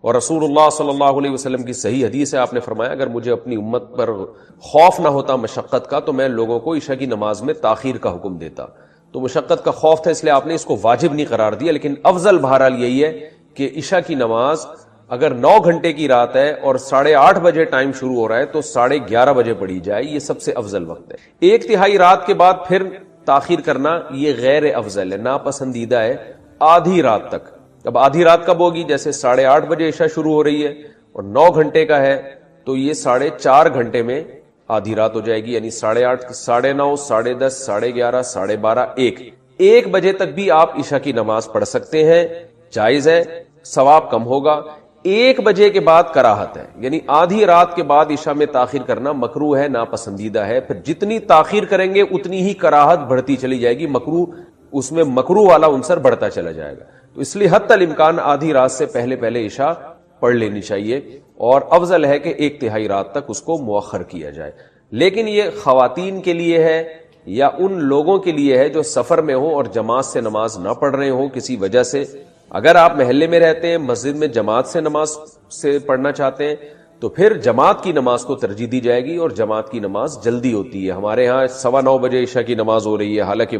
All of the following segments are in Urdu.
اور رسول اللہ صلی اللہ علیہ وسلم کی صحیح حدیث ہے، آپ نے فرمایا اگر مجھے اپنی امت پر خوف نہ ہوتا مشقت کا تو میں لوگوں کو عشاء کی نماز میں تاخیر کا حکم دیتا. تو مشقت کا خوف تھا اس لیے آپ نے اس کو واجب نہیں قرار دیا، لیکن افضل بہرحال یہی ہے کہ عشاء کی نماز اگر 9 گھنٹے کی رات ہے اور 8:30 بجے ٹائم شروع ہو رہا ہے تو 11:30 بجے پڑھی جائے، یہ سب سے افضل وقت ہے. 1/3 رات کے بعد پھر تاخیر کرنا یہ غیر افضل ہے، ناپسندیدہ ہے آدھی رات تک. اب آدھی رات کب ہوگی؟ جیسے 8:30 بجے عشاء شروع ہو رہی ہے اور 9 گھنٹے کا ہے تو یہ 4.5 گھنٹے میں آدھی رات ہو جائے گی، یعنی 8:30 9:30 10:30 11:30 12:30 1 بجے تک بھی آپ عشاء کی نماز پڑھ سکتے ہیں، جائز ہے، ثواب کم ہوگا. 1 بجے کے بعد کراہت ہے، یعنی آدھی رات کے بعد عشاء میں تاخیر کرنا مکروہ ہے، ناپسندیدہ ہے. پھر جتنی تاخیر کریں گے اتنی ہی کراہت بڑھتی چلی جائے گی، مکروہ اس میں مکروہ والا عنصر بڑھتا چلا جائے گا. تو اس لیے حتی الامکان آدھی رات سے پہلے عشاء پڑھ لینی چاہیے، اور افضل ہے کہ 1/3 رات تک اس کو مؤخر کیا جائے. لیکن یہ خواتین کے لیے ہے یا ان لوگوں کے لیے ہے جو سفر میں ہوں اور جماعت سے نماز نہ پڑھ رہے ہوں کسی وجہ سے. اگر آپ محلے میں رہتے ہیں، مسجد میں جماعت سے نماز سے پڑھنا چاہتے ہیں تو پھر جماعت کی نماز کو ترجیح دی جائے گی، اور جماعت کی نماز جلدی ہوتی ہے. ہمارے ہاں 9:15 بجے عشاء کی نماز ہو رہی ہے، حالانکہ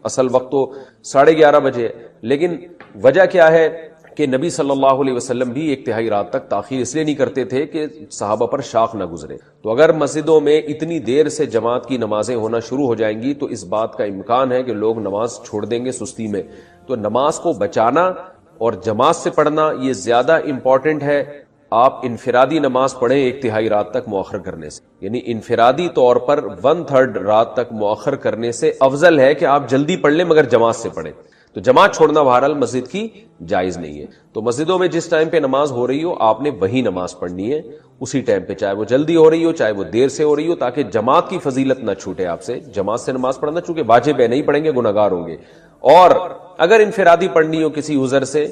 اصل وقت تو 11:30 بجے. لیکن وجہ کیا ہے کہ نبی صلی اللہ علیہ وسلم بھی 1/3 رات تک تاخیر اس لیے نہیں کرتے تھے کہ صحابہ پر شاق نہ گزرے. تو اگر مسجدوں میں اتنی دیر سے جماعت کی نمازیں ہونا شروع ہو جائیں گی تو اس بات کا امکان ہے کہ لوگ نماز چھوڑ دیں گے سستی میں. تو نماز کو بچانا اور جماعت سے پڑھنا یہ زیادہ امپورٹنٹ ہے. آپ انفرادی نماز پڑھیں 1/3 رات تک مؤخر کرنے سے، یعنی انفرادی طور پر 1/3 رات تک مؤخر کرنے سے افضل ہے کہ آپ جلدی پڑھ لیں مگر جماعت سے پڑھیں. تو جماعت چھوڑنا بہرحال مسجد کی جائز نہیں ہے. تو مسجدوں میں جس ٹائم پہ نماز ہو رہی ہو آپ نے وہی نماز پڑھنی ہے اسی ٹائم پہ، چاہے وہ جلدی ہو رہی ہو چاہے وہ دیر سے ہو رہی ہو، تاکہ جماعت کی فضیلت نہ چھوٹے آپ سے. جماعت سے نماز پڑھنا چونکہ واجب ہے، نہیں پڑھیں گے گناہگار ہوں گے. اور اگر انفرادی پڑھنی ہو کسی عذر سے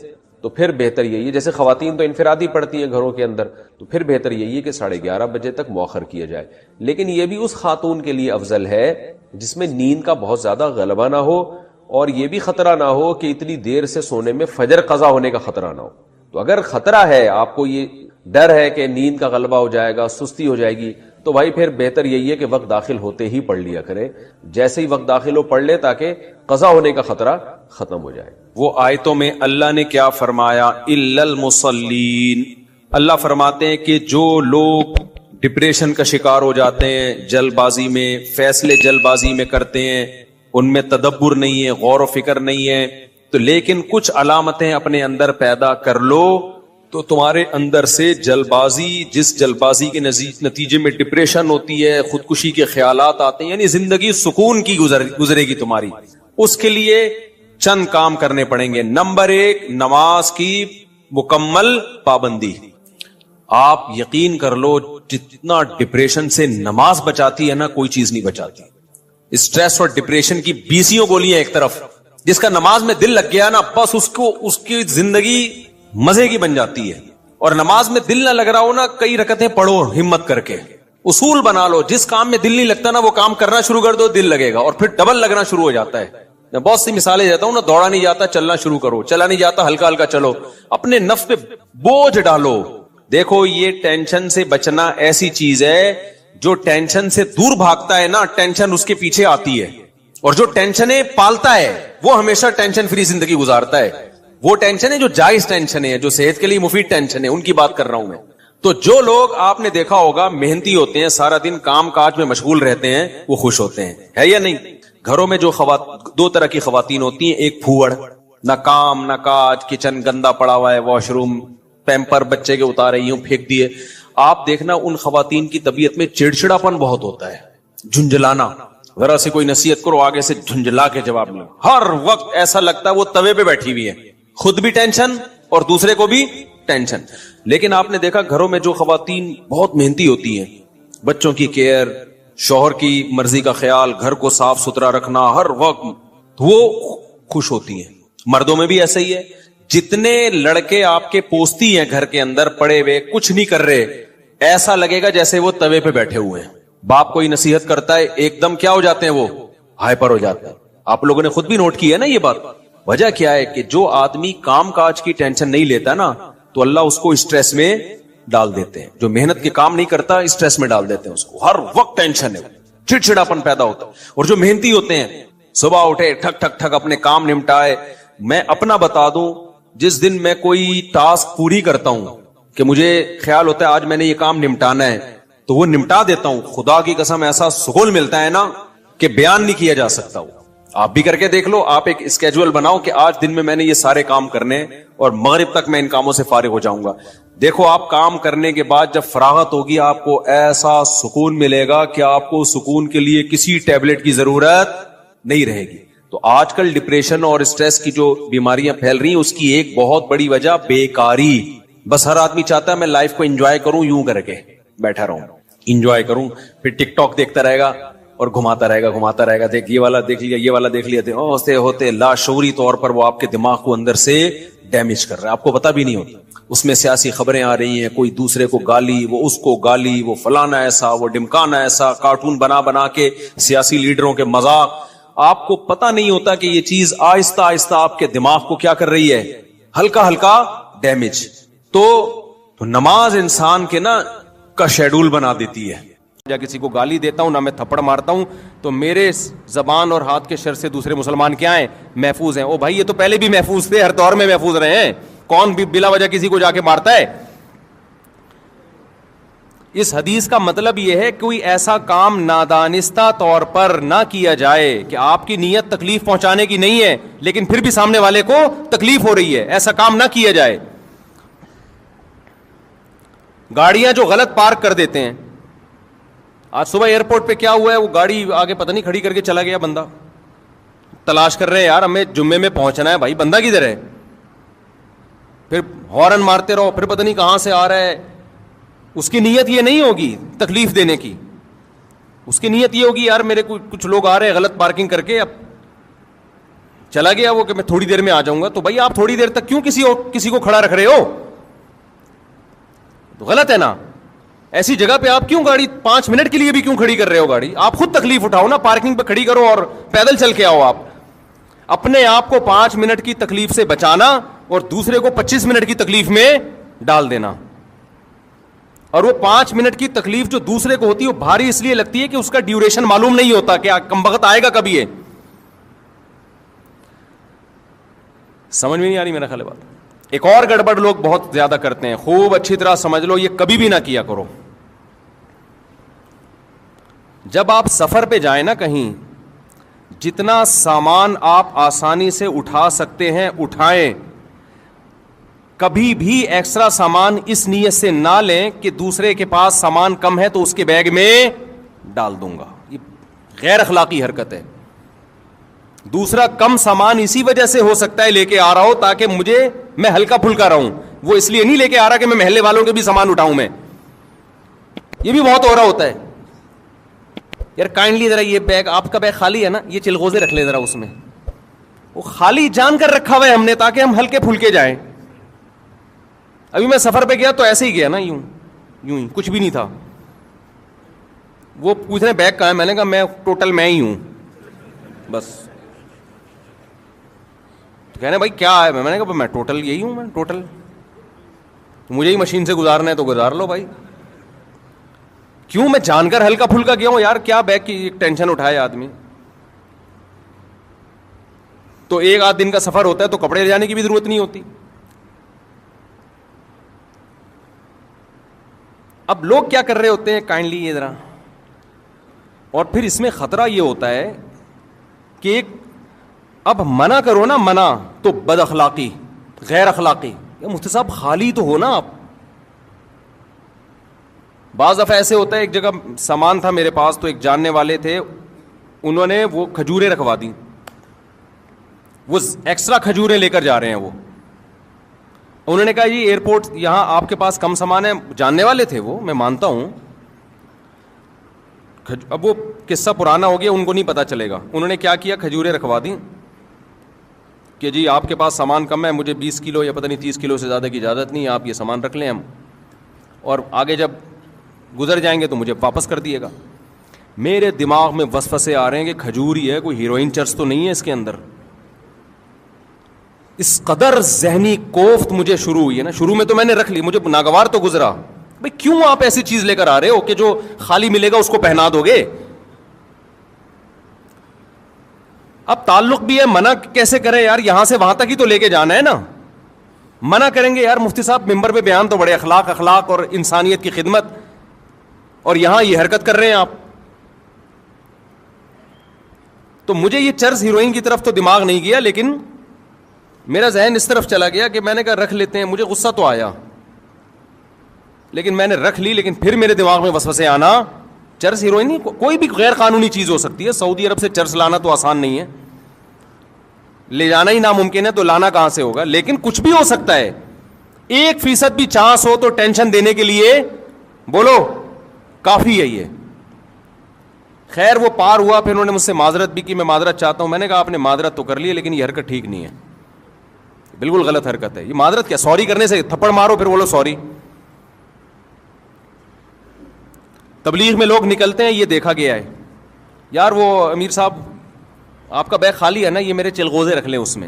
تو پھر بہتر یہی ہے، جیسے خواتین تو انفرادی پڑھتی ہیں گھروں کے اندر، تو پھر بہتر یہی ہے کہ 11:30 بجے تک مؤخر کیا جائے. لیکن یہ بھی اس خاتون کے لیے افضل ہے جس میں نیند کا بہت زیادہ غلبہ نہ ہو اور یہ بھی خطرہ نہ ہو کہ اتنی دیر سے سونے میں فجر قضا ہونے کا خطرہ نہ ہو. تو اگر خطرہ ہے، آپ کو یہ ڈر ہے کہ نیند کا غلبہ ہو جائے گا، سستی ہو جائے گی، تو بھائی پھر بہتر یہی ہے کہ وقت داخل ہوتے ہی پڑھ لیا کرے. جیسے ہی وقت داخل ہو پڑھ لے تاکہ قضا ہونے کا خطرہ ختم ہو جائے. وہ آیتوں میں اللہ نے کیا فرمایا؟ الا المصلین. اللہ فرماتے ہیں کہ جو لوگ ڈپریشن کا شکار ہو جاتے ہیں، جلد بازی میں فیصلے جلد بازی میں کرتے ہیں، ان میں تدبر نہیں ہے، غور و فکر نہیں ہے، تو لیکن کچھ علامتیں اپنے اندر پیدا کر لو تو تمہارے اندر سے جلد بازی، جس جلد بازی کے نتیجے میں ڈپریشن ہوتی ہے، خودکشی کے خیالات آتے ہیں، یعنی زندگی سکون کی گزرے گی تمہاری. اس کے لیے چند کام کرنے پڑیں گے. نمبر 1، نماز کی مکمل پابندی. آپ یقین کر لو جتنا ڈپریشن سے نماز بچاتی ہے نا، کوئی چیز نہیں بچاتی. اسٹریس اور ڈپریشن کی 20 گولیاں ایک طرف، جس کا نماز میں دل لگ گیا نا بس اس کی زندگی مزے کی بن جاتی ہے. اور نماز میں دل نہ لگ رہا ہو نا، کئی رکعتیں پڑھو ہمت کر کے. اصول بنا لو، جس کام میں دل نہیں لگتا نا وہ کام کرنا شروع کر دو، دل لگے گا اور پھر ڈبل لگنا شروع ہو جاتا ہے. میں بہت سی مثالیں دیتا ہوں نا، دوڑا نہیں جاتا چلنا شروع کرو، چلا نہیں جاتا ہلکا ہلکا چلو، اپنے نفس پہ بوجھ ڈالو. دیکھو یہ ٹینشن سے بچنا ایسی چیز ہے، جو ٹینشن سے دور بھاگتا ہے نا ٹینشن اس کے پیچھے آتی ہے، اور جو ٹینشنیں پالتا ہے وہ ہمیشہ ٹینشن فری زندگی گزارتا ہے. وہ ٹینشن ہے جو جائز ٹینشن ہے، جو صحت کے لیے مفید ٹینشن ہے، ان کی بات کر رہا ہوں میں. تو جو لوگ آپ نے دیکھا ہوگا محنتی ہوتے ہیں، سارا دن کام کاج میں مشغول رہتے ہیں، وہ خوش ہوتے ہیں، ہے یا نہیں؟ گھروں میں جو دو طرح کی خواتین ہوتی ہیں، ایک پھوڑ، نہ کام نہ کاج، کچن گندا پڑا ہوا ہے، واش روم پیمپر بچے کے اتارے یوں پھینک دیے. آپ دیکھنا ان خواتین کی طبیعت میں چڑچڑاپن بہت ہوتا ہے، جھنجھلانا. ذرا سے کوئی نصیحت کرو آگے سے جھنجھلا کے جواب لو. ہر وقت ایسا لگتا ہے وہ توے پہ بیٹھی ہوئی ہے، خود بھی ٹینشن اور دوسرے کو بھی ٹینشن. لیکن آپ نے دیکھا گھروں میں جو خواتین بہت محنتی ہوتی ہیں، بچوں کی کیئر، شوہر کی مرضی کا خیال، گھر کو صاف ستھرا رکھنا ہر وقت، وہ خوش ہوتی ہیں. مردوں میں بھی ایسا ہی ہے. جتنے لڑکے آپ کے پوستی ہیں گھر کے اندر پڑے ہوئے کچھ نہیں کر رہے، ایسا لگے گا جیسے وہ توے پہ بیٹھے ہوئے ہیں. باپ کوئی نصیحت کرتا ہے ایک دم کیا ہو جاتے ہیں، وہ ہائپر ہو جاتے ہیں. آپ لوگوں نے خود بھی نوٹ کی ہے نا یہ بات. وجہ کیا ہے کہ جو آدمی کام کاج کی ٹینشن نہیں لیتا نا، تو اللہ اس کو اسٹریس میں ڈال دیتے ہیں. جو محنت کے کام نہیں کرتا اسٹریس میں ڈال دیتے ہیں اس کو, ہر وقت ٹینشن ہے, چڑچڑاپن پیدا ہوتا ہے. اور جو محنتی ہوتے ہیں صبح اٹھے ٹھک ٹھک ٹھک اپنے کام نمٹائے. میں اپنا بتا دوں, جس دن میں کوئی ٹاسک پوری کرتا ہوں کہ مجھے خیال ہوتا ہے آج میں نے یہ کام نمٹانا ہے, تو وہ نمٹا دیتا ہوں. خدا کی قسم ایسا سکون ملتا ہے نا کہ بیان نہیں کیا جا سکتا. وہ آپ بھی کر کے دیکھ لو, آپ ایک اسکیجول بناؤ کہ آج دن میں نے یہ سارے کام کرنے اور مغرب تک میں ان کاموں سے فارغ ہو جاؤں گا. دیکھو آپ کام کرنے کے بعد جب فراغت ہوگی آپ کو ایسا سکون ملے گا کہ آپ کو سکون کے لیے کسی ٹیبلٹ کی ضرورت نہیں رہے گی. تو آج کل ڈپریشن اور اسٹریس کی جو بیماریاں پھیل رہی ہیں اس کی ایک بہت بڑی وجہ بیکاری. بس ہر آدمی چاہتا ہے میں لائف کو انجوائے کروں, یوں کر کے بیٹھا رہوں, انجوائے کروں, پھر ٹک ٹاک دیکھتا رہے گا اور گھماتا رہے گا, دیکھ یہ والا دیکھ لیا, یہ والا دیکھ لیا. ہوتے لاشعوری طور پر وہ آپ کے دماغ کو اندر سے ڈیمیج کر رہا ہے, آپ کو پتا بھی نہیں ہوتا. اس میں سیاسی خبریں آ رہی ہیں, کوئی دوسرے کو گالی, وہ اس کو گالی, وہ فلانا ایسا, وہ ڈمکانا ایسا, کارٹون بنا کے سیاسی لیڈروں کے مذاق. آپ کو پتا نہیں ہوتا کہ یہ چیز آہستہ آہستہ آپ کے دماغ کو کیا کر رہی ہے, ہلکا ہلکا ڈیمیج. تو نماز انسان کے نا کا شیڈول بنا دیتی ہے. یا کسی کو گالی دیتا ہوں, نہ میں تھپڑ مارتا ہوں, تو میرے زبان اور ہاتھ کے شر سے دوسرے مسلمان کیا ہیں, محفوظ ہیں. او بھائی یہ تو پہلے بھی محفوظ تھے, ہر دور میں محفوظ رہے ہیں. کون بھی بلا وجہ کسی کو جا کے مارتا ہے؟ اس حدیث کا مطلب یہ ہے کوئی ایسا کام نادانستہ طور پر نہ کیا جائے کہ آپ کی نیت تکلیف پہنچانے کی نہیں ہے لیکن پھر بھی سامنے والے کو تکلیف ہو رہی ہے, ایسا کام نہ کیا جائے. گاڑیاں جو غلط پارک کر دیتے ہیں, آج صبح ایئرپورٹ پہ کیا ہوا ہے, وہ گاڑی آگے پتہ نہیں کھڑی کر کے چلا گیا بندہ. تلاش کر رہے ہیں یار ہمیں جمعے میں پہنچنا ہے, بھائی بندہ کدھر ہے؟ پھر ہارن مارتے رہو, پھر پتہ نہیں کہاں سے آ رہا ہے. اس کی نیت یہ نہیں ہوگی تکلیف دینے کی, اس کی نیت یہ ہوگی یار میرے کچھ لوگ آ رہے ہیں غلط پارکنگ کر کے, اب چلا گیا وہ کہ میں تھوڑی دیر میں آ جاؤں گا. تو بھائی آپ تھوڑی دیر تک کیوں کسی کو کھڑا رکھ رہے ہو؟ تو غلط ہے نا. ایسی جگہ پہ آپ کیوں گاڑی 5 منٹ کے لیے بھی کیوں کھڑی کر رہے ہو گاڑی؟ آپ خود تکلیف اٹھاؤ نا, پارکنگ پہ کھڑی کرو اور پیدل چل کے آؤ. آپ اپنے آپ کو 5 منٹ کی تکلیف سے بچانا اور دوسرے کو 25 منٹ کی تکلیف میں ڈال دینا. اور وہ 5 منٹ کی تکلیف جو دوسرے کو ہوتی ہے وہ بھاری اس لیے لگتی ہے کہ اس کا ڈیوریشن معلوم نہیں ہوتا کہ کمبخت آئے گا کبھی. ہے سمجھ میں نہیں آ رہی میرا خیال ہے بات. ایک اور گڑبڑ لوگ بہت زیادہ کرتے ہیں, خوب اچھی طرح سمجھ لو, یہ کبھی بھی نہ کیا کرو. جب آپ سفر پہ جائیں نا کہیں, جتنا سامان آپ آسانی سے اٹھا سکتے ہیں اٹھائیں. کبھی بھی ایکسٹرا سامان اس نیت سے نہ لیں کہ دوسرے کے پاس سامان کم ہے تو اس کے بیگ میں ڈال دوں گا. یہ غیر اخلاقی حرکت ہے. دوسرا کم سامان اسی وجہ سے ہو سکتا ہے لے کے آ رہا ہو تاکہ میں ہلکا پھلکا رہوں, وہ اس لیے نہیں لے کے آ رہا کہ میں محلے والوں کے بھی سامان اٹھاؤں. میں یہ بھی بہت ہو رہا ہوتا ہے. یار کائنڈلی ذرا یہ بیگ, آپ کا بیگ خالی ہے نا, یہ چلغوزے رکھ لیں ذرا اس میں. وہ خالی جان کر رکھا ہوا ہے ہم نے تاکہ ہم ہلکے پھلکے جائیں. ابھی میں سفر پہ گیا تو ایسے ہی گیا نا, یوں ہی کچھ بھی نہیں تھا. وہ پوچھ رہے بیگ کہاں ہے, میں نے کہا میں ٹوٹل میں ہی ہوں بس. کہنے بھائی کیا ہے, میں نے کہا میں ٹوٹل یہی ہوں, میں ٹوٹل مجھے ہی مشین سے گزارنا ہے تو گزار لو بھائی. کیوں میں جان کر ہلکا پھلکا گیا ہوں یار, کیا بیگ کی ٹینشن اٹھائے آدمی. تو ایک آدھ دن کا سفر ہوتا ہے تو کپڑے لے جانے کی بھی ضرورت نہیں ہوتی. اب لوگ کیا کر رہے ہوتے ہیں کائنڈلی یہ ذرا, اور پھر اس میں خطرہ یہ ہوتا ہے کہ ایک اب منع کرو نا, منع تو بد اخلاقی, غیر اخلاقی. مفتی صاحب خالی تو ہو نا آپ. بعض دفعہ ایسے ہوتا ہے, ایک جگہ سامان تھا میرے پاس تو ایک جاننے والے تھے, انہوں نے وہ کھجوریں رکھوا دی. وہ ایکسٹرا کھجوریں لے کر جا رہے ہیں. وہ انہوں نے کہا جی ایئرپورٹ یہاں آپ کے پاس کم سامان ہے. جاننے والے تھے وہ, میں مانتا ہوں. اب وہ قصہ پرانا ہو گیا, ان کو نہیں پتا چلے گا. انہوں نے کیا کیا, کھجوریں رکھوا دی کہ جی آپ کے پاس سامان کم ہے, مجھے 20 کلو یا پتہ نہیں 30 کلو سے زیادہ کی اجازت نہیں ہے, آپ یہ سامان رکھ لیں ہم, اور آگے جب گزر جائیں گے تو مجھے واپس کر دیے گا. میرے دماغ میں وسوسے آ رہے ہیں کہ کھجور ہی ہے, کوئی ہیروئن چرس تو نہیں ہے اس کے اندر. اس قدر ذہنی کوفت مجھے شروع ہوئی ہے نا. شروع میں تو میں نے رکھ لی, مجھے ناگوار تو گزرا, بھئی کیوں آپ ایسی چیز لے کر آ رہے ہو کہ جو خالی ملے گا اس کو پہنا دو گے. اب تعلق بھی ہے, منع کیسے کریں یار, یہاں سے وہاں تک ہی تو لے کے جانا ہے نا. منع کریں گے یار مفتی صاحب ممبر پہ بیان تو بڑے اخلاق اور انسانیت کی خدمت, اور یہاں یہ حرکت کر رہے ہیں آپ. تو مجھے یہ چرس ہیروئن کی طرف تو دماغ نہیں گیا, لیکن میرا ذہن اس طرف چلا گیا کہ میں نے کہا رکھ لیتے ہیں. مجھے غصہ تو آیا لیکن میں نے رکھ لی, لیکن پھر میرے دماغ میں وسوسے آنا, چرس ہیروئن نہیں, کوئی بھی غیر قانونی چیز ہو سکتی ہے. سعودی عرب سے چرس لانا تو آسان نہیں ہے, لے جانا ہی ناممکن ہے, تو لانا کہاں سے ہوگا. لیکن کچھ بھی ہو سکتا ہے, 1% بھی چانس ہو تو ٹینشن دینے کے لیے بولو کافی ہے یہ. خیر وہ پار ہوا, پھر انہوں نے مجھ سے معذرت بھی کی, میں معذرت چاہتا ہوں. میں نے کہا آپ نے معذرت تو کر لی لیکن یہ حرکت ٹھیک نہیں ہے, بالکل غلط حرکت ہے. یہ معذرت کیا, سوری کرنے سے تھپڑ مارو پھر بولو سوری. تبلیغ میں لوگ نکلتے ہیں, یہ دیکھا گیا ہے یار, وہ امیر صاحب آپ کا بیگ خالی ہے نا, یہ میرے چلغوزے رکھ لیں اس میں.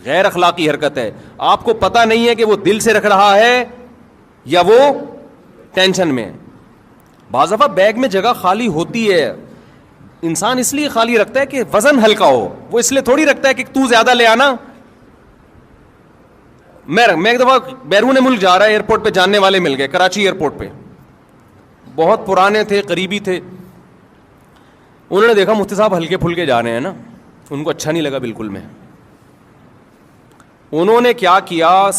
غیر اخلاقی حرکت ہے. آپ کو پتہ نہیں ہے کہ وہ دل سے رکھ رہا ہے یا وہ ٹینشن میں. بعض دفعہ بیگ میں جگہ خالی ہوتی ہے, انسان اس لیے خالی رکھتا ہے کہ وزن ہلکا ہو, وہ اس لیے تھوڑی رکھتا ہے کہ تو زیادہ لے آنا. میں ایک دفعہ بیرون ملک جا رہا ہے, ایئرپورٹ پہ جاننے والے مل گئے, کراچی ایئرپورٹ پہ, بہت پرانے تھے, قریبی تھے. انہوں نے دیکھا مفتی صاحب ہلکے پھلکے جا رہے ہیں نا, ان کو اچھا نہیں لگا بالکل. انہوں نے کیا کیا,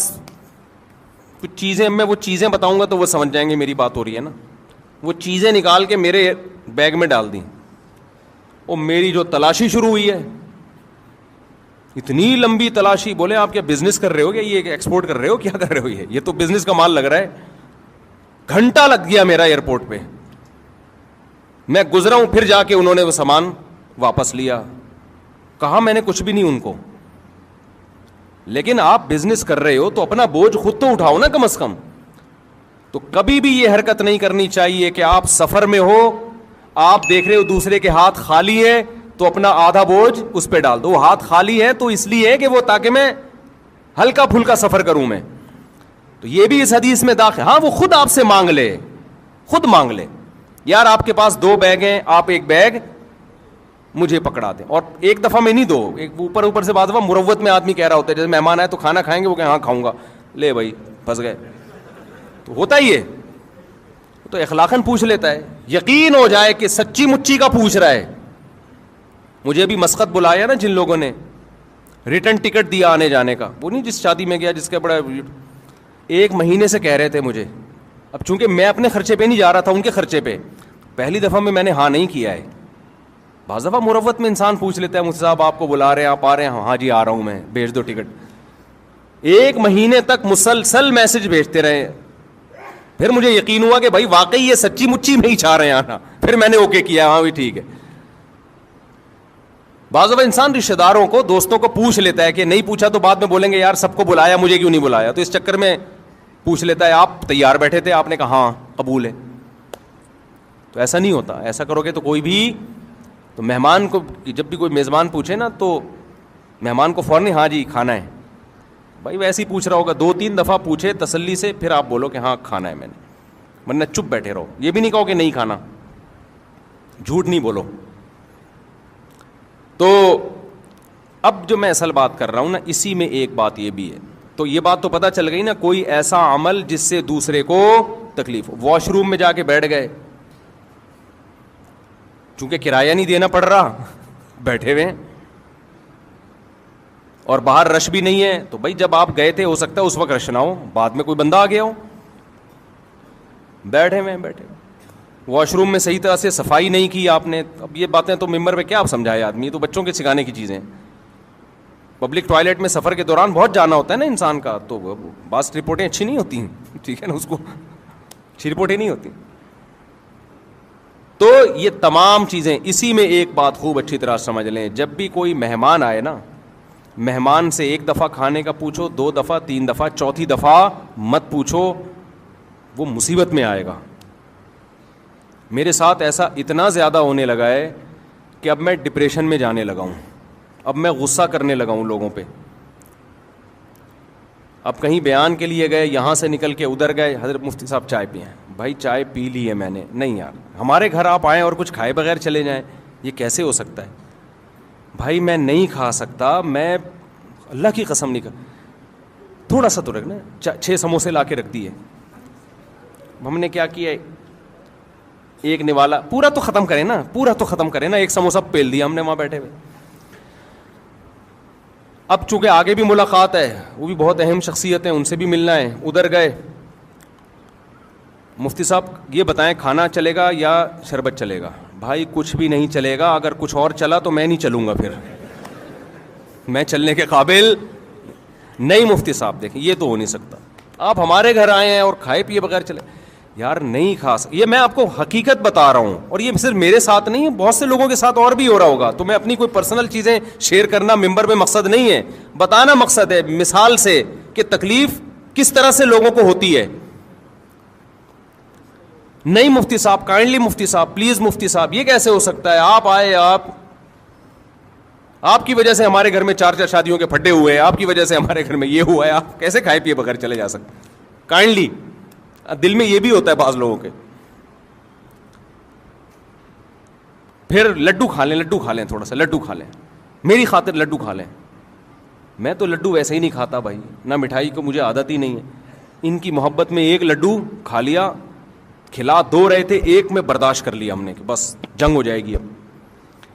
کچھ چیزیں, میں وہ چیزیں بتاؤں گا تو وہ سمجھ جائیں گے میری بات ہو رہی ہے نا. وہ چیزیں نکال کے میرے بیگ میں ڈال دیں, اور میری جو تلاشی شروع ہوئی ہے, اتنی لمبی تلاشی. بولے آپ کیا بزنس کر رہے ہو, کیا یہ ایکسپورٹ کر رہے ہو, کیا کر رہے ہو, یہ تو بزنس کا مال لگ رہا ہے. گھنٹہ لگ گیا میرا ایئرپورٹ پہ. میں گزرا ہوں, پھر جا کے انہوں نے وہ سامان واپس لیا. کہا میں نے کچھ بھی نہیں ان کو, لیکن آپ بزنس کر رہے ہو تو اپنا بوجھ خود تو اٹھاؤ نا کم از کم. تو کبھی بھی یہ حرکت نہیں کرنی چاہیے کہ آپ سفر میں ہو, آپ دیکھ رہے ہو دوسرے کے ہاتھ خالی ہے تو اپنا آدھا بوجھ اس پہ ڈال دو. وہ ہاتھ خالی ہے تو اس لیے کہ وہ تاکہ میں ہلکا پھلکا سفر کروں میں. تو یہ بھی اس حدیث میں داخل. ہاں وہ خود آپ سے مانگ لے, خود مانگ لے, یار آپ کے پاس 2 بیگ ہیں, آپ ایک بیگ مجھے پکڑا دیں. اور ایک دفعہ میں نہیں, 2 ایک اوپر سے بعض دفعہ مروت میں آدمی کہہ رہا ہوتا ہے, جیسے مہمان آئے تو کھانا کھائیں گے, وہ کہ ہاں کھاؤں گا, لے بھائی پھنس گئے. تو ہوتا ہی ہے, تو اخلاقاً پوچھ لیتا ہے, یقین ہو جائے کہ سچی مچی کا پوچھ رہا ہے. مجھے بھی مسقط بلایا نا جن لوگوں نے, ریٹرن ٹکٹ دیا آنے جانے کا, وہ نہیں جس شادی میں گیا جس کا بڑا 1 مہینے سے کہہ رہے تھے مجھے. اب چونکہ میں اپنے خرچے پہ نہیں جا رہا تھا, ان کے خرچے پہ, پہلی دفعہ میں نے ہاں نہیں کیا ہے. بعض دفعہ مروت میں انسان پوچھ لیتا ہے, مفتی صاحب آپ کو بلا رہے ہیں, آپ آ رہے ہیں, ہاں جی آ رہا ہوں میں, بھیج دو ٹکٹ. 1 مہینے تک مسلسل میسج بھیجتے رہے. پھر مجھے یقین ہوا کہ بھائی واقعی یہ سچی مچی نہیں چاہ رہے ہیں آنا. پھر میں نے اوکے کیا, ہاں بھی ٹھیک ہے. بعض دفعہ انسان رشتے داروں کو, دوستوں کو پوچھ لیتا ہے کہ نہیں پوچھا تو بعد میں بولیں گے یار سب کو بلایا مجھے کیوں نہیں بلایا, تو اس چکر میں پوچھ لیتا ہے. آپ تیار بیٹھے تھے, آپ نے کہا ہاں قبول ہے. تو ایسا نہیں ہوتا, ایسا کرو گے تو کوئی بھی, تو مہمان کو جب بھی کوئی میزبان پوچھے نا تو مہمان کو فوراً ہاں جی کھانا ہے. بھائی ویسے ہی پوچھ رہا ہوگا, 2-3 دفعہ پوچھے تسلی سے, پھر آپ بولو کہ ہاں کھانا ہے میں نے, ورنہ چپ بیٹھے رہو. یہ بھی نہیں کہو کہ نہیں کھانا, جھوٹ نہیں بولو. تو اب جو میں اصل بات کر رہا ہوں نا, اسی میں ایک بات یہ بھی ہے. تو یہ بات تو پتہ چل گئی نا, کوئی ایسا عمل جس سے دوسرے کو تکلیف. واش روم میں جا کے بیٹھ گئے, چونکہ کرایہ نہیں دینا پڑ رہا, بیٹھے ہوئے ہیں, اور باہر رش بھی نہیں ہے, تو بھائی جب آپ گئے تھے ہو سکتا ہے اس وقت رش نہ ہو, بعد میں کوئی بندہ آ گیا ہو. بیٹھے ہوئے. واش روم میں صحیح طرح سے صفائی نہیں کی آپ نے. اب یہ باتیں تو ممبر پہ کیا آپ سمجھائے آدمی, تو بچوں کے سکھانے کی چیزیں. پبلک ٹوائلٹ میں سفر کے دوران بہت جانا ہوتا ہے نا انسان کا, تو بعض رپورٹیں اچھی نہیں ہوتی ہیں, ٹھیک ہے نا, اس کو اچھی رپورٹیں نہیں ہوتی. تو یہ تمام چیزیں, اسی میں ایک بات خوب اچھی طرح سمجھ لیں, جب بھی کوئی مہمان آئے نا, مہمان سے 1 دفعہ کھانے کا پوچھو, 2 دفعہ, 3 دفعہ, 4تھی دفعہ مت پوچھو, وہ مصیبت میں آئے گا. میرے ساتھ ایسا اتنا زیادہ ہونے لگا ہے کہ اب میں ڈپریشن میں جانے لگا ہوں, اب میں غصہ کرنے لگا ہوں لوگوں پہ. اب کہیں بیان کے لیے گئے, یہاں سے نکل کے ادھر گئے, حضرت مفتی صاحب چائے پئیں. بھائی چائے پی لی ہے میں نے. نہیں یار, ہمارے گھر آپ آئیں اور کچھ کھائے بغیر چلے جائیں, یہ کیسے ہو سکتا ہے؟ بھائی میں نہیں کھا سکتا, میں اللہ کی قسم نہیں کر. تھوڑا سا تو رکھنا, 6 سموسے لا کے رکھ دیے. ہم نے کیا کیا, ایک نوالا, پورا تو ختم کریں نا, پورا تو ختم کریں نا. ایک سموسہ پیل دیا ہم نے وہاں بیٹھے ہوئے. اب چونکہ آگے بھی ملاقات ہے, وہ بھی بہت اہم شخصیت ہیں, ان سے بھی ملنا ہے. ادھر گئے, مفتی صاحب یہ بتائیں کھانا چلے گا یا شربت چلے گا؟ بھائی کچھ بھی نہیں چلے گا, اگر کچھ اور چلا تو میں نہیں چلوں گا, پھر میں چلنے کے قابل نہیں. مفتی صاحب دیکھیں یہ تو ہو نہیں سکتا, آپ ہمارے گھر آئے ہیں اور کھائے پیے بغیر چلے. یار نہیں کھا سکتا, یہ میں آپ کو حقیقت بتا رہا ہوں, اور یہ صرف میرے ساتھ نہیں ہے, بہت سے لوگوں کے ساتھ اور بھی ہو رہا ہوگا. تو میں اپنی کوئی پرسنل چیزیں شیئر کرنا ممبر میں مقصد نہیں ہے, بتانا مقصد ہے, مثال سے کہ تکلیف کس طرح سے لوگوں کو ہوتی ہے. نہیں مفتی صاحب, کائنڈلی مفتی صاحب, پلیز مفتی صاحب, یہ کیسے ہو سکتا ہے؟ آپ آئے, آپ کی وجہ سے ہمارے گھر میں 4 شادیوں کے پھڈے ہوئے ہیں, آپ کی وجہ سے ہمارے گھر میں یہ ہوا ہے, آپ کیسے کھائے پیے بغیر چلے جا سکتے؟ کائنڈلی, دل میں یہ بھی ہوتا ہے بعض لوگوں کے. پھر لڈو کھا لیں, تھوڑا سا لڈو کھا لیں, میری خاطر لڈو کھا لیں. میں تو لڈو ویسے ہی نہیں کھاتا بھائی, نہ مٹھائی کو مجھے عادت ہی نہیں ہے. ان کی محبت میں ایک لڈو کھا لیا, کھلا 2 رہے تھے, ایک میں برداشت کر لیا ہم نے کہ بس جنگ ہو جائے گی. اب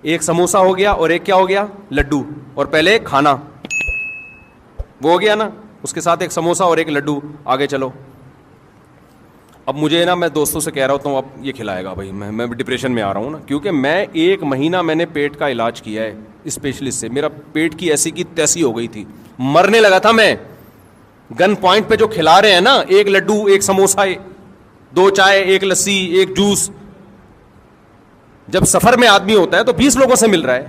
ایک سموسہ ہو گیا اور ایک کیا ہو گیا, لڈو. اور پہلے کھانا وہ ہو گیا نا, اس کے ساتھ ایک سموسہ اور ایک لڈو, آگے چلو. اب مجھے نا, میں دوستوں سے کہہ رہا ہوتا ہوں اب یہ کھلائے گا بھائی, میں ڈپریشن میں آ رہا ہوں نا, کیونکہ میں 1 مہینہ میں نے پیٹ کا علاج کیا ہے اسپیشلسٹ سے. میرا پیٹ کی ایسی کی تیسی ہو گئی تھی, مرنے لگا تھا میں. گن پوائنٹ پہ جو کھلا رہے ہیں نا, 1 لڈو, 1 سموسہ, 2 چائے, 1 لسی, 1 جوس. جب سفر میں آدمی ہوتا ہے تو 20 لوگوں سے مل رہا ہے,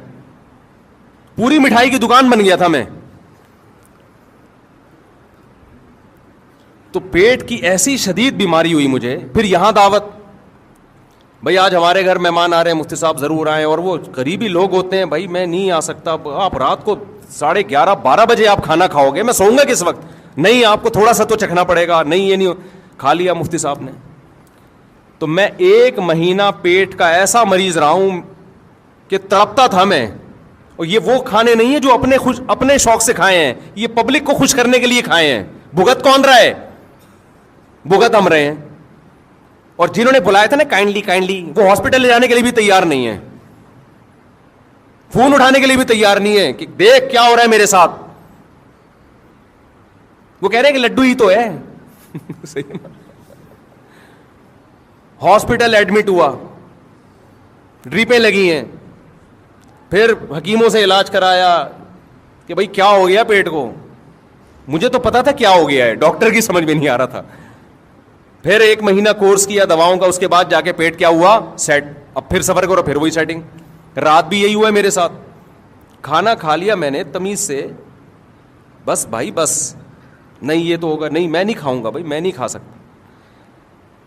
پوری مٹھائی کی دکان بن گیا تھا میں. تو پیٹ کی ایسی شدید بیماری ہوئی مجھے. پھر یہاں دعوت, بھائی آج ہمارے گھر مہمان آ رہے ہیں, مفتی صاحب ضرور آئیں, اور وہ غریبی لوگ ہوتے ہیں. بھائی میں نہیں آ سکتا, آپ رات کو 11:30-12 بجے آپ کھانا کھاؤ گے, میں سوؤں گا کس وقت؟ نہیں, آپ کو تھوڑا سا تو چکھنا پڑے گا. نہیں یہ نہیں, کھا لیا مفتی صاحب نے. تو میں 1 مہینہ پیٹ کا ایسا مریض رہا ہوں کہ تڑپتا تھا میں. اور یہ وہ کھانے نہیں ہیں جو اپنے شوق سے کھائے ہیں, یہ پبلک کو خوش کرنے کے لیے کھائے ہیں. بھگت کون رہا ہے؟ بھگت ہم رہے ہیں. اور جنہوں نے بلایا تھا نا کائنڈلی, وہ ہاسپٹل لے جانے کے لیے بھی تیار نہیں ہے, فون اٹھانے کے لیے بھی تیار نہیں ہے کہ دیکھ کیا ہو رہا ہے میرے ساتھ. وہ کہہ رہے ہیں کہ لڈو ہی تو ہے. ہاسپٹل ایڈمٹ ہوا, ڈریپیں لگی ہیں, پھر حکیموں سے علاج کرایا کہ بھائی کیا ہو گیا پیٹ کو. مجھے تو پتا تھا کیا ہو گیا ہے, ڈاکٹر کی سمجھ میں نہیں آ رہا تھا. پھر 1 مہینہ کورس کیا دواؤں کا, اس کے بعد جا کے پیٹ کیا ہوا, سیٹ. اب پھر سفر کرو, پھر وہی سیٹنگ. رات بھی یہی ہوا ہے میرے ساتھ. کھانا کھا لیا میں نے تمیز سے, بس بھائی بس, نہیں یہ تو ہوگا, نہیں میں نہیں کھاؤں گا بھائی, میں نہیں کھا سکتا.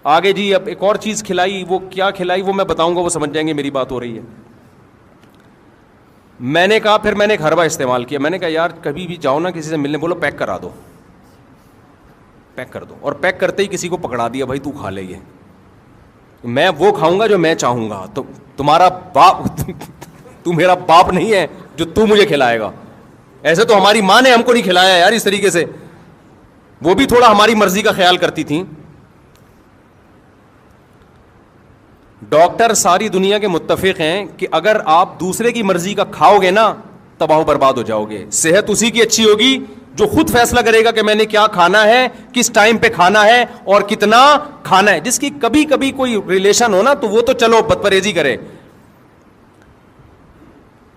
آگے جی اب ایک اور چیز کھلائی, وہ کیا کھلائی وہ میں بتاؤں گا, وہ سمجھ جائیں گے میری بات ہو رہی ہے. میں نے کہا, پھر میں نے ایک حربہ استعمال کیا. میں نے کہا یار کبھی بھی جاؤ نا کسی سے ملنے, بولو پیک کرا دو, پیک کر دو. اور پیک کرتے ہی کسی کو پکڑا دیا, بھائی تو کھا لے, یہ میں وہ کھاؤں گا جو میں چاہوں گا. تو تمہارا باپ تو میرا باپ نہیں ہے جو تو مجھے کھلائے گا. ایسے تو ہماری ماں نے ہم کو نہیں کھلایا یار اس طریقے سے, وہ بھی تھوڑا ہماری مرضی کا خیال کرتی تھیں. ڈاکٹر ساری دنیا کے متفق ہیں کہ اگر آپ دوسرے کی مرضی کا کھاؤ گے نا, تباہ و برباد ہو جاؤ گے. صحت اسی کی اچھی ہوگی جو خود فیصلہ کرے گا کہ میں نے کیا کھانا ہے, کس ٹائم پہ کھانا ہے اور کتنا کھانا ہے. جس کی کبھی کبھی کوئی ریلیشن ہو نا تو وہ تو چلو بد پرہیزی کرے.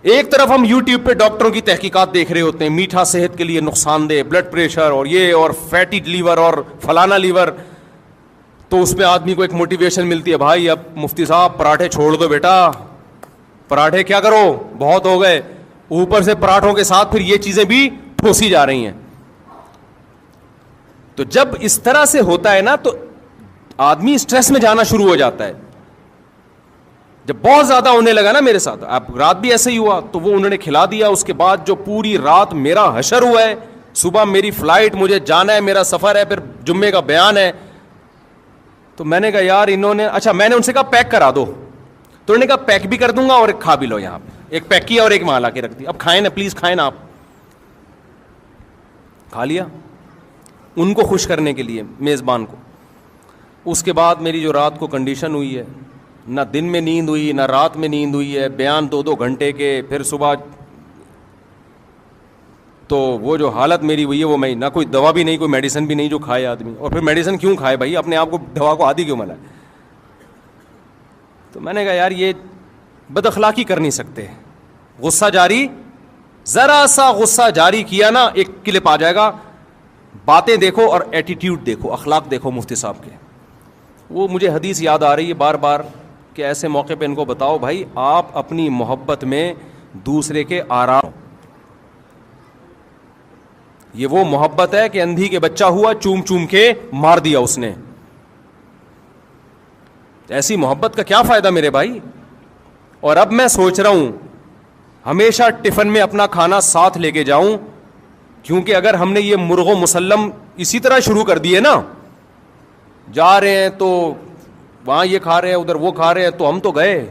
ایک طرف ہم یوٹیوب پہ ڈاکٹروں کی تحقیقات دیکھ رہے ہوتے ہیں, میٹھا صحت کے لیے نقصان دہ, بلڈ پریشر اور یہ اور فیٹی لیور اور فلانا لیور. تو اس پہ آدمی کو ایک موٹیویشن ملتی ہے, بھائی اب مفتی صاحب پراٹھے چھوڑ دو بیٹا, پراٹھے کیا کرو بہت ہو گئے. اوپر سے پراٹھوں کے ساتھ پھر یہ چیزیں بھی ٹھوسی جا رہی ہیں. تو جب اس طرح سے ہوتا ہے نا تو آدمی اسٹریس میں جانا شروع ہو جاتا ہے. جب بہت زیادہ ہونے لگا نا میرے ساتھ, اب رات بھی ایسے ہی ہوا, تو وہ انہوں نے کھلا دیا. اس کے بعد جو پوری رات میرا حشر ہوا ہے, صبح میری فلائٹ, مجھے جانا ہے, میرا سفر ہے, پھر جمعے کا بیان ہے. تو میں نے کہا یار انہوں نے, اچھا میں نے ان سے کہا پیک کرا دو, تو انہوں نے کہا پیک بھی کر دوں گا اور ایک کھا بھی لو یہاں پہ. ایک پیک کیا اور ایک وہاں لا کے رکھ دی. اب کھائیں نا پلیز, کھائیں نا. آپ کھا لیا ان کو خوش کرنے کے لیے, میزبان کو. اس کے بعد میری جو رات کو کنڈیشن ہوئی ہے, نہ دن میں نیند ہوئی نہ رات میں نیند ہوئی ہے, بیان 2-2 گھنٹے کے, پھر صبح, تو وہ جو حالت میری ہوئی ہے وہ میں, نہ کوئی دوا بھی نہیں, کوئی میڈیسن بھی نہیں جو کھائے آدمی. اور پھر میڈیسن کیوں کھائے بھائی, اپنے آپ کو دوا کو عادی کیوں بنائے. تو میں نے کہا یار یہ بد اخلاقی کر نہیں سکتے. غصہ جاری, ذرا سا غصہ جاری کیا نا, ایک کلپ آ جائے گا. باتیں دیکھو اور ایٹیٹیوڈ دیکھو, اخلاق دیکھو مفتی صاحب کے. وہ مجھے حدیث یاد آ رہی ہے بار بار کہ ایسے موقع پہ ان کو بتاؤ بھائی آپ اپنی محبت میں دوسرے کے آرام. یہ وہ محبت ہے کہ اندھی کے بچہ ہوا, چوم چوم کے مار دیا اس نے. ایسی محبت کا کیا فائدہ میرے بھائی. اور اب میں سوچ رہا ہوں ہمیشہ ٹفن میں اپنا کھانا ساتھ لے کے جاؤں, کیونکہ اگر ہم نے یہ مرغ و مسلم اسی طرح شروع کر دیے نا, جا رہے ہیں تو وہاں یہ کھا رہے ہیں, ادھر وہ کھا رہے ہیں, تو ہم تو گئے.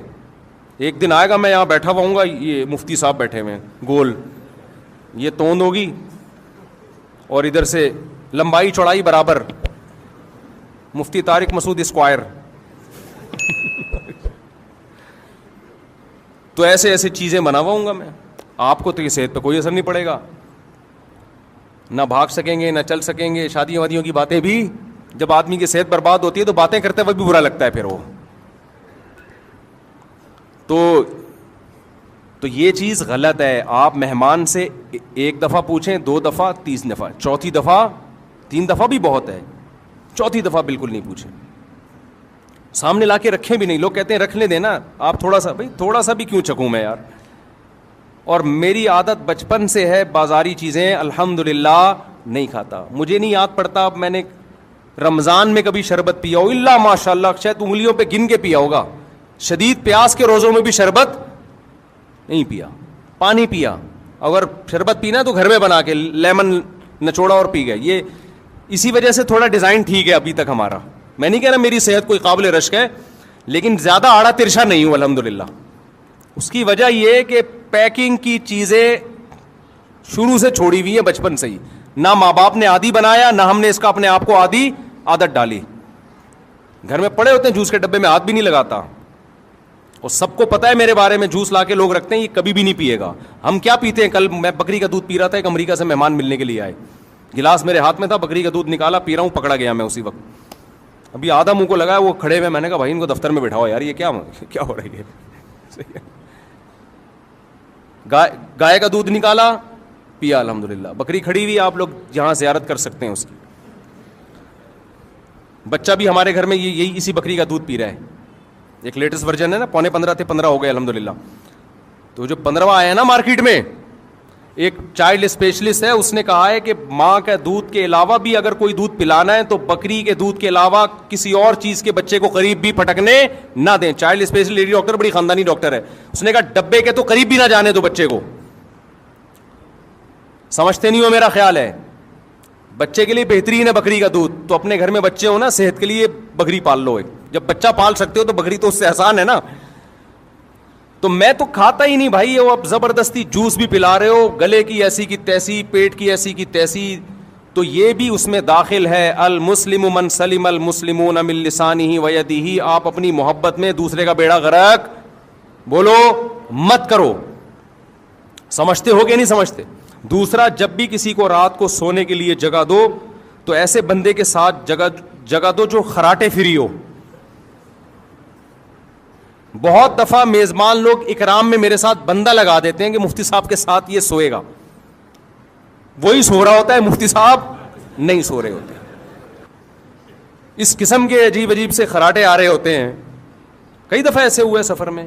ایک دن آئے گا میں یہاں بیٹھا ہوا ہوں گا, یہ مفتی صاحب بیٹھے ہوئے ہیں گول, یہ توند ہوگی اور ادھر سے لمبائی چوڑائی برابر, مفتی طارق مسعود اسکوائر. تو ایسے ایسے چیزیں بناواؤں گا میں. آپ کو تو یہ صحت پہ کوئی اثر نہیں پڑے گا, نہ بھاگ سکیں گے نہ چل سکیں گے. شادیوں وادیوں کی باتیں بھی, جب آدمی کی صحت برباد ہوتی ہے تو باتیں کرتے وقت بھی برا لگتا ہے پھر وہ. تو یہ چیز غلط ہے. آپ مہمان سے 1 دفعہ پوچھیں, 2 دفعہ, 3 دفعہ, 4تھی دفعہ, 3 دفعہ بھی بہت ہے, 4تھی دفعہ بالکل نہیں پوچھیں. سامنے لا کے رکھیں بھی نہیں. لوگ کہتے ہیں رکھ لیں دینا, آپ تھوڑا سا, بھائی تھوڑا سا بھی کیوں چکوں میں یار. اور میری عادت بچپن سے ہے, بازاری چیزیں الحمدللہ نہیں کھاتا. مجھے نہیں یاد پڑتا اب میں نے رمضان میں کبھی شربت پیا ہو, اللہ ماشاء اللہ شاید انگلیوں پہ گن کے پیا ہوگا. شدید پیاس کے روزوں میں بھی شربت نہیں پیا, پانی پیا. اگر شربت پینا تو گھر میں بنا کے لیمن نچوڑا اور پی گئے. یہ اسی وجہ سے تھوڑا ڈیزائن ٹھیک ہے ابھی تک ہمارا. میں نہیں کہہ رہا میری صحت کوئی قابل رشک ہے, لیکن زیادہ آڑا ترشا نہیں ہوں الحمدللہ. اس کی وجہ یہ کہ پیکنگ کی چیزیں شروع سے چھوڑی ہوئی ہیں بچپن سے ہی. نہ ماں باپ نے عادی بنایا, نہ ہم نے اس کا اپنے آپ کو عادت ڈالی. گھر میں پڑے ہوتے ہیں جوس کے ڈبے میں ہاتھ بھی نہیں لگاتا, اور سب کو پتا ہے میرے بارے میں, جوس لا کے لوگ رکھتے ہیں یہ کبھی بھی نہیں پیے گا. ہم کیا پیتے ہیں, کل میں بکری کا دودھ پی رہا تھا, ایک امریکہ سے مہمان ملنے کے لیے آئے, گلاس میرے ہاتھ میں تھا, بکری کا دودھ نکالا, پی رہا ہوں, پکڑا گیا میں اسی وقت. ابھی آدھا منہ کو لگا, وہ کھڑے ہوئے, میں نے کہا بھائی ان کو دفتر میں بٹھاؤ یار, یہ کیا ہو رہی ہے. گائے کا دودھ نکالا, پیا الحمدللہ. بکری کھڑی ہوئی, آپ لوگ جہاں زیارت کر سکتے ہیں اس کی. بچہ بھی ہمارے گھر میں یہی اسی بکری کا دودھ پی رہا ہے. ایک لیٹسٹ ورژن ہے نا, 15.5 تھے 15 ہو گئے الحمدللہ. تو جو 15واں آیا نا مارکیٹ میں, ایک چائلڈ اسپیشلسٹ ہے, اس نے کہا ہے کہ ماں کے دودھ کے علاوہ بھی اگر کوئی دودھ پلانا ہے تو بکری کے دودھ کے علاوہ کسی اور چیز کے بچے کو قریب بھی پھٹکنے نہ دیں. چائلڈ اسپیشلسٹ لیڈی ڈاکٹر, بڑی خاندانی ڈاکٹر ہے. اس نے کہا ڈبے کے تو قریب بھی نہ جانے دو بچے کو. سمجھتے نہیں ہو میرا خیال ہے, بچے کے لیے بہترین ہے بکری کا دودھ. تو اپنے گھر میں بچے ہو نا, صحت کے لیے بکری پال لو. جب بچہ پال سکتے ہو تو بکری تو اس سے آسان ہے نا. تو میں تو کھاتا ہی نہیں بھائی. وہ اب زبردستی جوس بھی پلا رہے ہو, گلے کی ایسی کی تیسی, پیٹ کی ایسی کی تیسی, تو یہ بھی اس میں داخل ہے. المسلم من سلم المسلمون من لسانہ و یدہ. آپ اپنی محبت میں دوسرے کا بیڑا غرق بولو مت کرو. سمجھتے ہو کہ نہیں سمجھتے؟ دوسرا, جب بھی کسی کو رات کو سونے کے لیے جگہ دو تو ایسے بندے کے ساتھ جگہ دو جو خراٹے فری ہو. بہت دفعہ میزبان لوگ اکرام میں میرے ساتھ بندہ لگا دیتے ہیں کہ مفتی صاحب کے ساتھ یہ سوئے گا. وہی سو رہا ہوتا ہے, مفتی صاحب نہیں سو رہے ہوتے. اس قسم کے عجیب عجیب سے خراٹے آ رہے ہوتے ہیں. کئی دفعہ ایسے ہوئے سفر میں.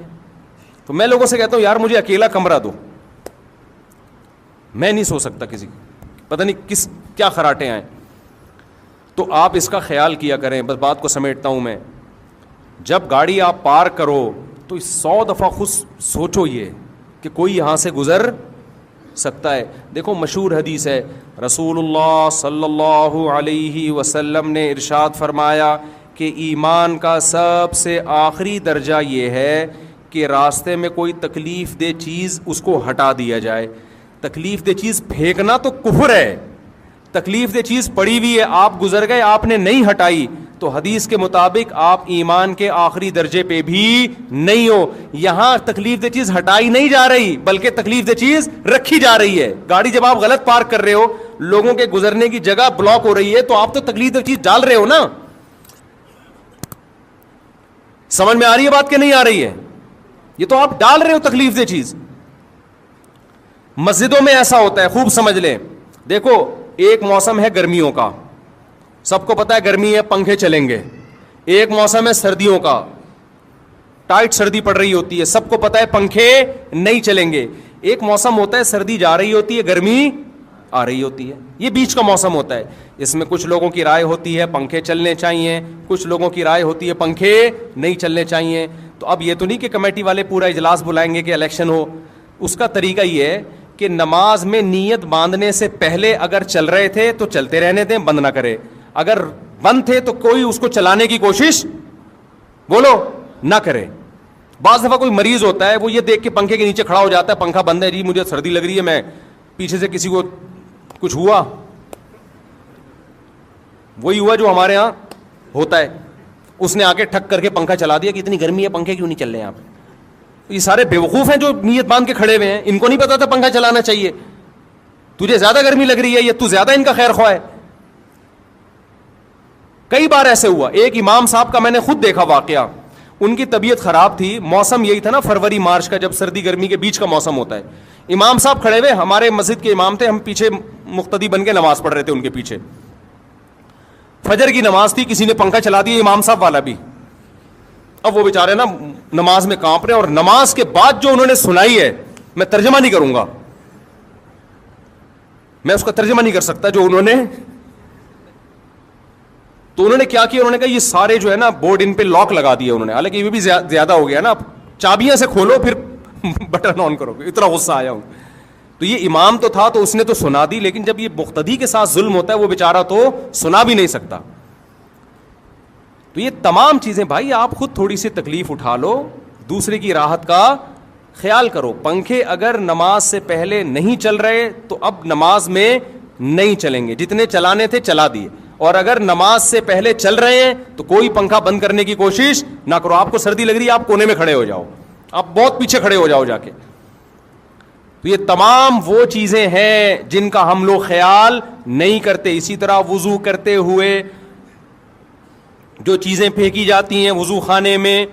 تو میں لوگوں سے کہتا ہوں یار مجھے اکیلا کمرہ دو, میں نہیں سو سکتا کسی, پتہ نہیں کیا خراٹے آئیں. تو آپ اس کا خیال کیا کریں. بس بات کو سمیٹتا ہوں میں. جب گاڑی آپ پارک کرو تو 100 دفعہ خود سوچو یہ کہ کوئی یہاں سے گزر سکتا ہے. دیکھو مشہور حدیث ہے, رسول اللہ صلی اللہ علیہ وسلم نے ارشاد فرمایا کہ ایمان کا سب سے آخری درجہ یہ ہے کہ راستے میں کوئی تکلیف دہ چیز اس کو ہٹا دیا جائے. تکلیف دہ چیز پھینکنا تو کفر ہے, تکلیف دہ چیز پڑی ہوئی ہے, آپ گزر گئے, آپ نے نہیں ہٹائی, تو حدیث کے مطابق آپ ایمان کے آخری درجے پہ بھی نہیں ہو. یہاں تکلیف دہ چیز ہٹائی نہیں جا رہی بلکہ تکلیف دہ چیز رکھی جا رہی ہے. گاڑی جب آپ غلط پارک کر رہے ہو, لوگوں کے گزرنے کی جگہ بلاک ہو رہی ہے, تو آپ تو تکلیف دہ چیز ڈال رہے ہو نا. سمجھ میں آ رہی ہے بات کہ نہیں آ رہی ہے؟ یہ تو آپ ڈال رہے ہو تکلیف دہ چیز. مسجدوں میں ایسا ہوتا ہے, خوب سمجھ لیں. دیکھو ایک موسم ہے گرمیوں کا, سب کو پتا ہے گرمی ہے, پنکھے چلیں گے. ایک موسم ہے سردیوں کا, ٹائٹ سردی پڑ رہی ہوتی ہے, سب کو پتا ہے پنکھے نہیں چلیں گے. ایک موسم ہوتا ہے سردی جا رہی ہوتی ہے, گرمی آ رہی ہوتی ہے, یہ بیچ کا موسم ہوتا ہے. اس میں کچھ لوگوں کی رائے ہوتی ہے پنکھے چلنے چاہیے, کچھ لوگوں کی رائے ہوتی ہے پنکھے نہیں چلنے چاہیے. تو اب یہ تو نہیں کہ کمیٹی والے پورا اجلاس بلائیں گے کہ الیکشن ہو. اس کا طریقہ یہ ہے کہ نماز میں نیت باندھنے سے پہلے اگر چل رہے تھے تو چلتے رہنے دیں, بند نہ کرے. اگر بند تھے تو کوئی اس کو چلانے کی کوشش بولو نہ کرے. بعض دفعہ کوئی مریض ہوتا ہے, وہ یہ دیکھ کے پنکھے کے نیچے کھڑا ہو جاتا ہے, پنکھا بند ہے جی مجھے سردی لگ رہی ہے, میں پیچھے سے کسی کو کچھ ہوا, وہی ہوا جو ہمارے ہاں ہوتا ہے, اس نے آ کے ٹھک کر کے پنکھا چلا دیا کہ اتنی گرمی ہے پنکھے کیوں نہیں چل رہے ہیں آپ. یہ سارے بیوقوف ہیں جو نیت باندھ کے کھڑے ہوئے ہیں, ان کو نہیں پتا تھا پنکھا چلانا چاہیے. تجھے زیادہ گرمی لگ رہی ہے یا تو زیادہ ان کا خیر خواہ ہے. کئی بار ایسے ہوا. ایک امام صاحب کا میں نے خود دیکھا واقعہ, ان کی طبیعت خراب تھی, موسم یہی تھا نا فروری مارچ کا, جب سردی گرمی کے بیچ کا موسم ہوتا ہے. امام صاحب کھڑے ہوئے, ہمارے مسجد کے امام تھے, ہم پیچھے مقتدی بن کے نماز پڑھ رہے تھے ان کے پیچھے. فجر کی نماز تھی, کسی نے پنکھا چلا دیا, امام صاحب والا بھی. اب وہ بیچارے نا نماز میں کانپ رہے, اور نماز کے بعد جو انہوں نے سنائی ہے میں ترجمہ نہیں کروں گا, میں اس کا ترجمہ نہیں کر سکتا جو انہوں نے. تو انہوں نے کیا کیا, انہوں نے کہا یہ سارے جو ہے نا بورڈ ان پہ لاک لگا دیے انہوں نے, حالانکہ یہ بھی زیادہ ہو گیا نا, چابیاں سے کھولو پھر بٹن آن کرو, اتنا غصہ آیا ہوں. تو یہ امام تو تھا تو اس نے تو سنا دی, لیکن جب یہ مقتدی کے ساتھ ظلم ہوتا ہے وہ بیچارہ تو سنا بھی نہیں سکتا. تو یہ تمام چیزیں بھائی آپ خود تھوڑی سی تکلیف اٹھا لو, دوسرے کی راحت کا خیال کرو. پنکھے اگر نماز سے پہلے نہیں چل رہے تو اب نماز میں نہیں چلیں گے, جتنے چلانے تھے چلا دیے. اور اگر نماز سے پہلے چل رہے ہیں تو کوئی پنکھا بند کرنے کی کوشش نہ کرو. آپ کو سردی لگ رہی ہے, آپ کونے میں کھڑے ہو جاؤ, آپ بہت پیچھے کھڑے ہو جاؤ جا کے. تو یہ تمام وہ چیزیں ہیں جن کا ہم لوگ خیال نہیں کرتے. اسی طرح وضو کرتے ہوئے جو چیزیں پھینکی جاتی ہیں وضو خانے میں,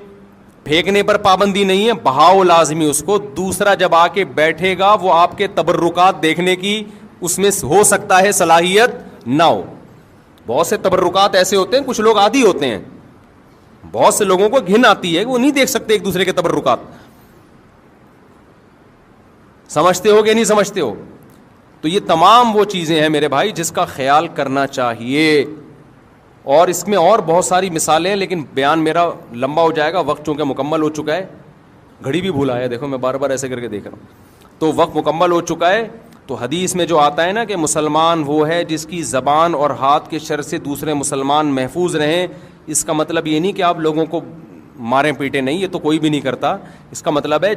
پھینکنے پر پابندی نہیں ہے, بہاؤ لازمی اس کو. دوسرا جب آ کے بیٹھے گا وہ آپ کے تبرکات دیکھنے کی اس میں ہو سکتا ہے صلاحیت نہ ہو. بہت سے تبرکات ایسے ہوتے ہیں, کچھ لوگ عادی ہوتے ہیں, بہت سے لوگوں کو گھن آتی ہے, وہ نہیں دیکھ سکتے ایک دوسرے کے تبرکات. سمجھتے ہو کہ نہیں سمجھتے ہو؟ تو یہ تمام وہ چیزیں ہیں میرے بھائی جس کا خیال کرنا چاہیے. اور اس میں اور بہت ساری مثالیں ہیں, لیکن بیان میرا لمبا ہو جائے گا, وقت چونکہ مکمل ہو چکا ہے. گھڑی بھی بھولا ہے, دیکھو میں بار بار ایسے کر کے دیکھ رہا ہوں, تو وقت مکمل ہو چکا ہے. تو حدیث میں جو آتا ہے نا کہ مسلمان وہ ہے جس کی زبان اور ہاتھ کے شر سے دوسرے مسلمان محفوظ رہیں, اس کا مطلب یہ نہیں کہ آپ لوگوں کو ماریں پیٹیں, نہیں, یہ تو کوئی بھی نہیں کرتا. اس کا مطلب ہے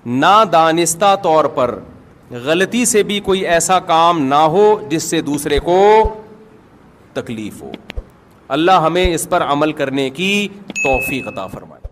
نادانستہ طور پر غلطی سے بھی کوئی ایسا کام نہ ہو جس سے دوسرے کو تکلیف ہو. اللہ ہمیں اس پر عمل کرنے کی توفیق عطا فرمائے.